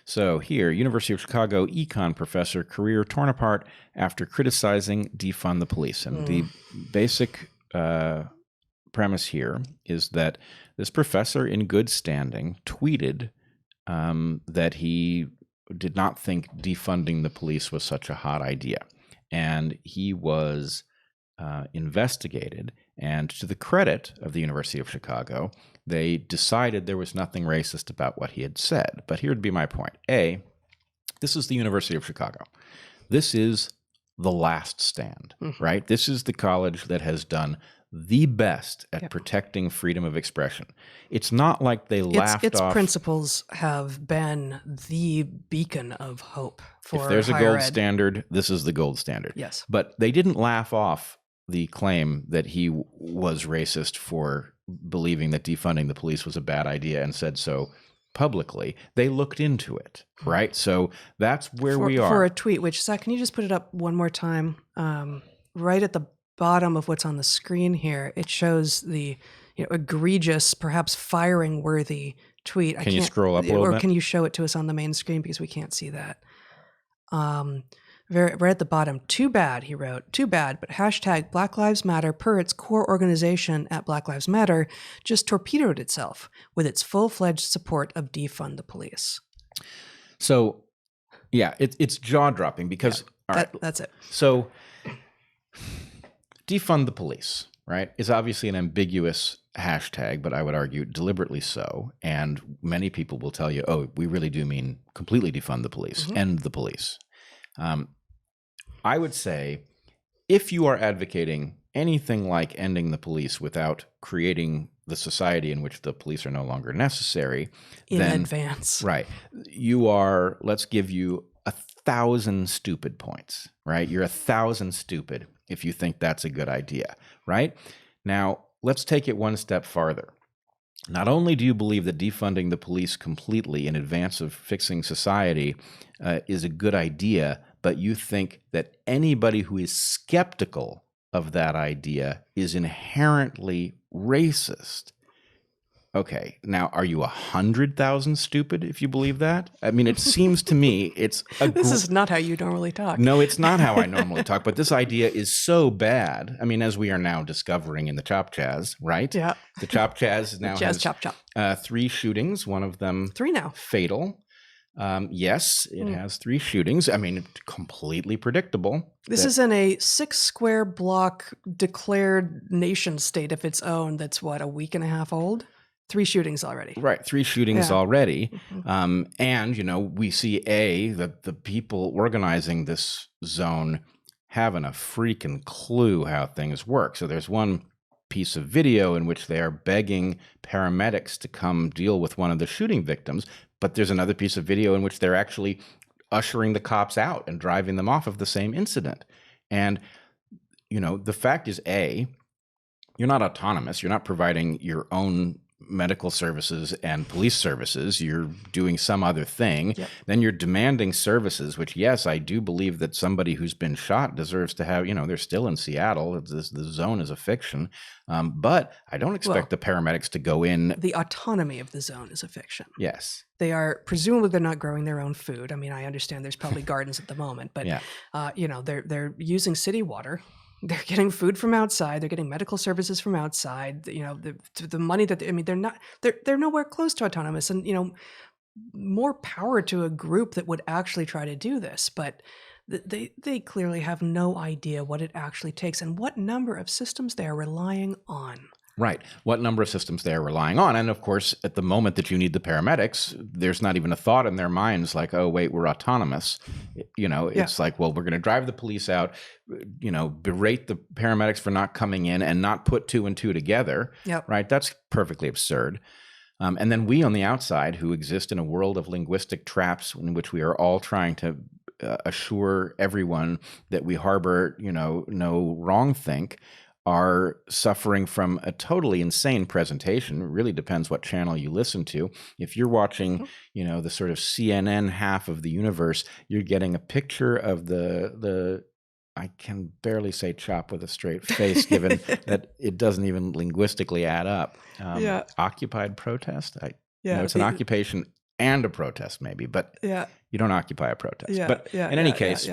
So here, University of Chicago econ professor, career torn apart after criticizing defund the police. And the basic premise here is that this professor in good standing tweeted that he did not think defunding the police was such a hot idea. And he was investigated. And to the credit of the University of Chicago, they decided there was nothing racist about what he had said. But here would be my point. A, this is the University of Chicago. This is the last stand, right? This is the college that has done the best at protecting freedom of expression. It's not like they laughed off. Its principles have been the beacon of hope for If there's a higher gold ed. standard, this is the gold standard. Yes. But they didn't laugh off the claim that he was racist for believing that defunding the police was a bad idea and said so publicly. They looked into it, right? So that's where we are. For a tweet, which, Zach, can you just put it up one more time? Right at the bottom of what's on the screen here, it shows the egregious, perhaps firing-worthy tweet. Can you scroll up a little bit? Or can you show it to us on the main screen because we can't see that? Right at the bottom, too bad, he wrote, too bad, but hashtag Black Lives Matter, per its core organization at Black Lives Matter, just torpedoed itself with its full-fledged support of defund the police. So, yeah, it's jaw-dropping because... That's it. So, defund the police, right, is obviously an ambiguous hashtag, but I would argue deliberately so. And many people will tell you, oh, we really do mean completely defund the police, end the police. I would say if you are advocating anything like ending the police without creating the society in which the police are no longer necessary, in then, advance. Right. You are, let's give you 1,000 stupid points, right? You're 1,000 stupid if you think that's a good idea, right? Now, let's take it one step farther. Not only do you believe that defunding the police completely in advance of fixing society is a good idea, but you think that anybody who is skeptical of that idea is inherently racist. Okay, now are you 100,000 stupid if you believe that? I mean, it seems to me it's this is not how you normally talk. No, it's not how I normally talk, but this idea is so bad. I mean, as we are now discovering in the Chop Chaz, right? Yeah. The Chop Chaz now has chop. 3 shootings, one of them 3 now. Fatal. Yes, it has 3 shootings. I mean, completely predictable. This is in a 6 square block declared nation state of its own that's, what, a week and a half old? 3 shootings already. Right, 3 shootings already. And, we see, that the people organizing this zone haven't a freaking clue how things work. So there's one piece of video in which they are begging paramedics to come deal with one of the shooting victims, but there's another piece of video in which they're actually ushering the cops out and driving them off of the same incident. And, the fact is, you're not autonomous. You're not providing your own medical services and police services. You're doing some other thing. Yep. Then you're demanding services, which, yes, I do believe that somebody who's been shot deserves to have, they're still in Seattle. The zone is a fiction. But I don't expect the paramedics to go in. The autonomy of the zone is a fiction. Yes. They are, presumably they're not growing their own food. I mean, I understand there's probably gardens at the moment, but, they're using city water. They're getting food from outside. They're getting medical services from outside. The money that they're nowhere close to autonomous. And more power to a group that would actually try to do this. But they clearly have no idea what it actually takes and what number of systems they are relying on. Right. What number of systems they are relying on. And of course, at the moment that you need the paramedics, there's not even a thought in their minds like, oh, wait, we're autonomous. It's like, well, we're going to drive the police out, berate the paramedics for not coming in and not put 2 and 2 together. Yep. Right. That's perfectly absurd. And then we on the outside who exist in a world of linguistic traps in which we are all trying to assure everyone that we harbor, no wrongthink, are suffering from a totally insane presentation. It really depends what channel you listen to. If you're watching, the sort of CNN half of the universe, you're getting a picture of the I can barely say chop with a straight face, given that it doesn't even linguistically add up. Occupied protest? It's an occupation and a protest maybe, but you don't occupy a protest. But in any case,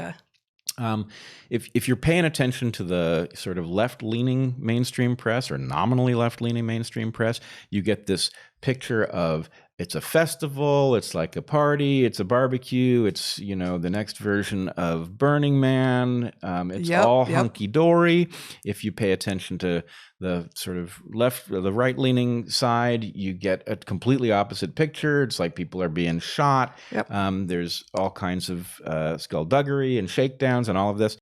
if you're paying attention to the sort of left-leaning mainstream press or nominally left-leaning mainstream press, you get this picture of it's a festival, it's like a party, it's a barbecue, it's, you know, the next version of Burning Man. It's all hunky-dory. If you pay attention to the sort of the right-leaning side, you get a completely opposite picture. It's like people are being shot. There's all kinds of skullduggery and shakedowns and all of this.